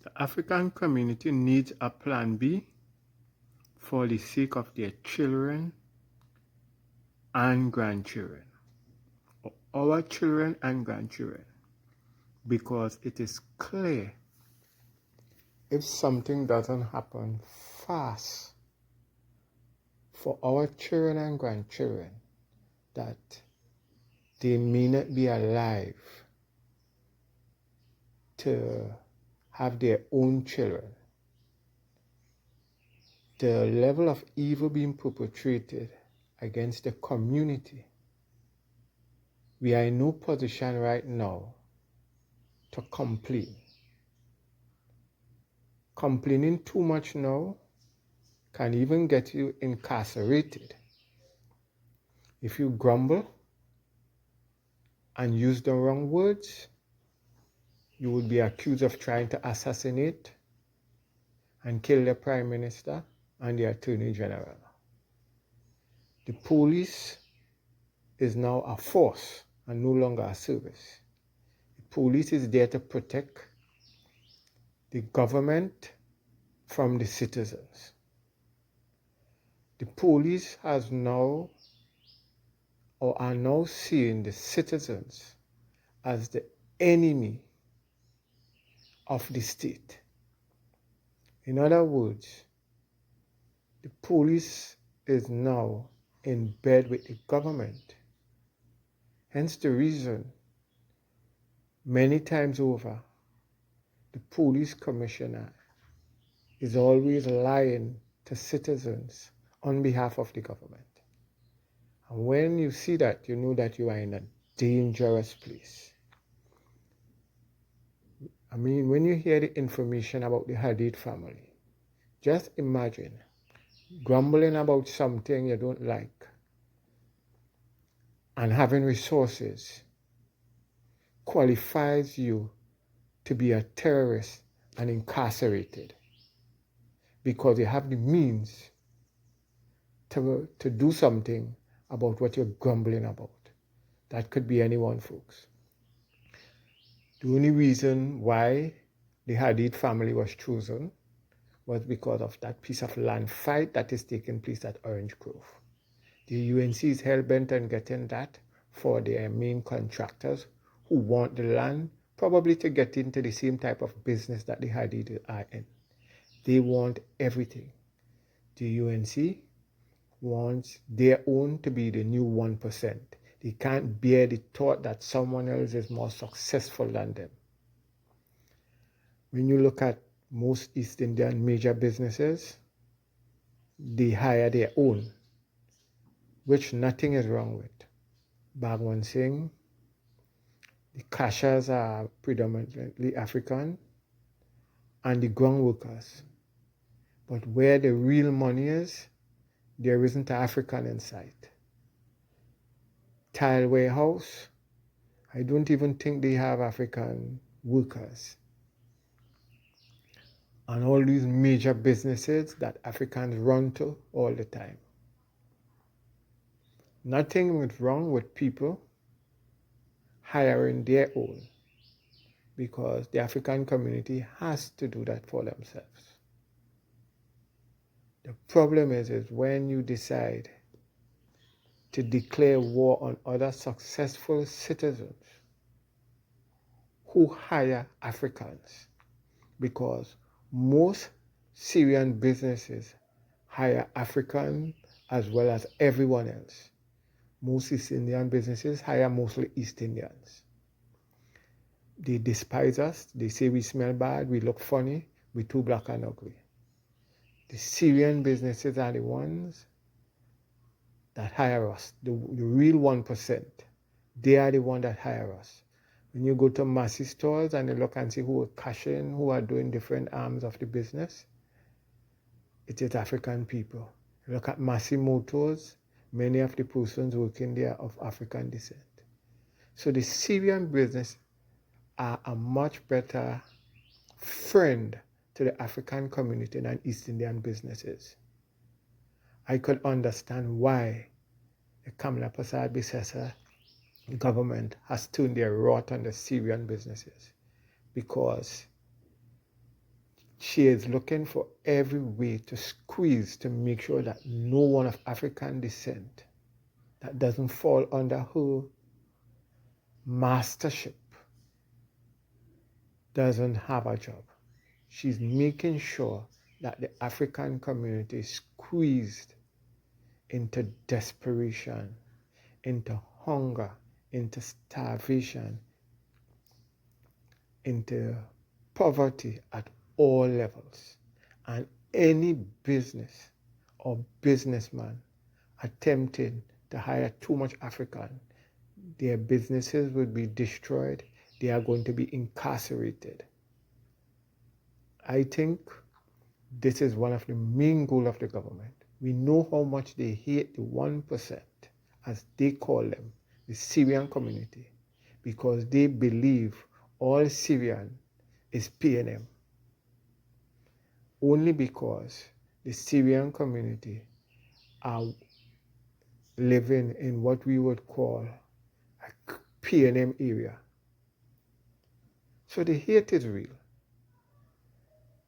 The African community needs a plan B for the sake of their children and grandchildren, or our children and grandchildren, because it is clear if something doesn't happen fast for our children and grandchildren, that they may not be alive to have their own children. The level of evil being perpetrated against the community, we are in no position right now to complain. Complaining too much now can even get you incarcerated. If you grumble and use the wrong words, you would be accused of trying to assassinate and kill the Prime Minister and the Attorney General. The police is now a force and no longer a service. The police is there to protect the government from the citizens. The police has now or are now seeing the citizens as the enemy of the state. In other words, the police is now in bed with the government. Hence the reason many times over the police commissioner is always lying to citizens on behalf of the government. And when you see that, you know that you are in a dangerous place. I mean, when you hear the information about the Hadid family, just imagine grumbling about something you don't like and having resources qualifies you to be a terrorist and incarcerated because you have the means to do something about what you're grumbling about. That could be anyone, folks. The only reason why the Hadid family was chosen was because of that piece of land fight that is taking place at Orange Grove. The UNC is hell-bent on getting that for their main contractors who want the land, probably to get into the same type of business that the Hadid are in. They want everything. The UNC wants their own to be the new 1%. They can't bear the thought that someone else is more successful than them. When you look at most East Indian major businesses, they hire their own, which nothing is wrong with. Bhagwan Singh, the cashiers are predominantly African, and the ground workers. But where the real money is, there isn't an African in sight. Tile warehouse, I don't even think they have African workers. And all these major businesses that Africans run to all the time. Nothing is wrong with people hiring their own, because the African community has to do that for themselves. The problem is when you decide to declare war on other successful citizens who hire Africans, because most Syrian businesses hire Africans as well as everyone else. Most East Indian businesses hire mostly East Indians. They despise us. They say we smell bad, we look funny, we're too black and ugly. The Syrian businesses are the ones that hire us, the real 1%. They are the ones that hire us. When you go to Massy stores and you look and see who are cashing, who are doing different arms of the business, it is African people. You look at Massy Motors, many of the persons working there are of African descent. So the Syrian business are a much better friend to the African community than East Indian businesses. I could understand why the Kamla Prasad Bisesa government has turned their wrath on the Syrian businesses, because She is looking for every way to squeeze to make sure that no one of African descent that doesn't fall under her mastership doesn't have a job. She's making sure that the African community is squeezed into desperation, into hunger, into starvation, into poverty at all levels. And any business or businessman attempting to hire too much African, their businesses would be destroyed. They are going to be incarcerated. I think this is one of the main goals of the government. We know how much they hate the 1%, as they call them, the Syrian community, because they believe all Syrian is PNM. Only because the Syrian community are living in what we would call a PNM area. So the hate is real.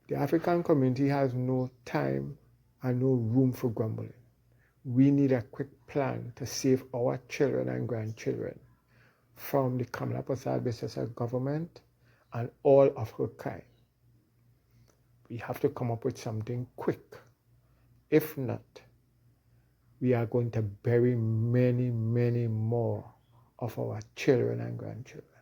The African community has no time and no room for grumbling. We need a quick plan to save our children and grandchildren from the Kamala Persad-Bissessar government and all of her kind. We have to come up with something quick. If not, we are going to bury many, many more of our children and grandchildren.